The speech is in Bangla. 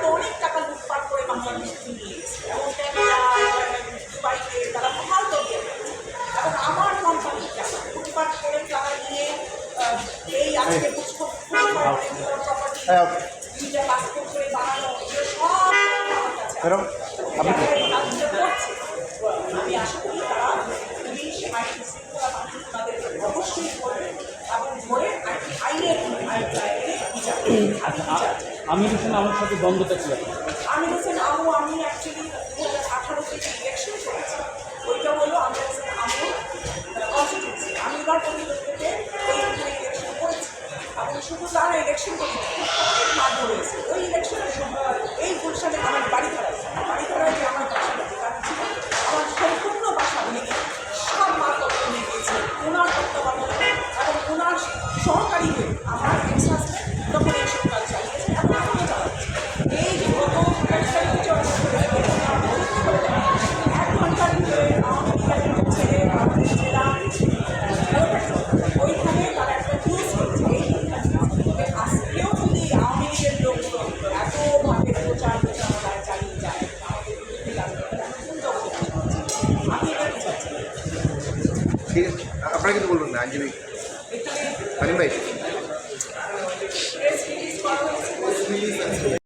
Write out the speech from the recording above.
তো অনেক টাকা লুটপাট করে বাংলাদেশে নিয়ে গেছে এবং দুবাইতে তারা ভাল তৈরি করেছে। এখন আমার কোম্পানির টাকা লুটপাট করে টাকা নিয়ে এই আজকে প্রপার্টি দুইটা পাসপোর্ট করে বানানো এগুলো সব আমার কাছে করছে। আমি আশা করি তারা পুলিশ আইন শৃঙ্খলা বাহিনী তাদের অবশ্যই করবে এবং ধরে আইনের আমির হোসেন আমার সাথে দ্বন্দ্বটা ছিল। আমির হোসেন আমু আমি অ্যাকচুয়ালি 2018 থেকে ইলেকশন করেছি। ওইটা হলো আমির হোসেন আমু কনস্টিটিউন্সি। আমি ওনার পরিবর্তে ইলেকশন করেছি এবং শুধু তারা ইলেকশন করেছে মাঠ রয়েছে। ওই ইলেকশনের সময় এই গুলশানে আমার বাড়ি ধরায় যে আমার বাসা আছে তার ছিল আমার সম্পূর্ণ বাসা ভেঙে সব মালপত্র নিয়ে গিয়েছে ওনার তত্ত্বাবধানে এবং ওনার সহকারী হয়ে আমার এক্স হাজব্যান্ড তখন এইসব কাজ চালিয়েছে এবং এখনও চালাচ্ছে। এই যে গত 1 ঘন্টার ভিতরে ছেলে আমাদের জেলা ওইখানে তারা একটা নিউজ করেছে। এই আজকেও যদি আওয়ামী লীগের লোকগুলো এতভাবে প্রচার চালিয়ে যায় আমাদের বিরুদ্ধে আমি এটা বিচার চাই। ঠিক আছে, আপনারা কিন্তু বলবেন না আইনজীবী ভাই।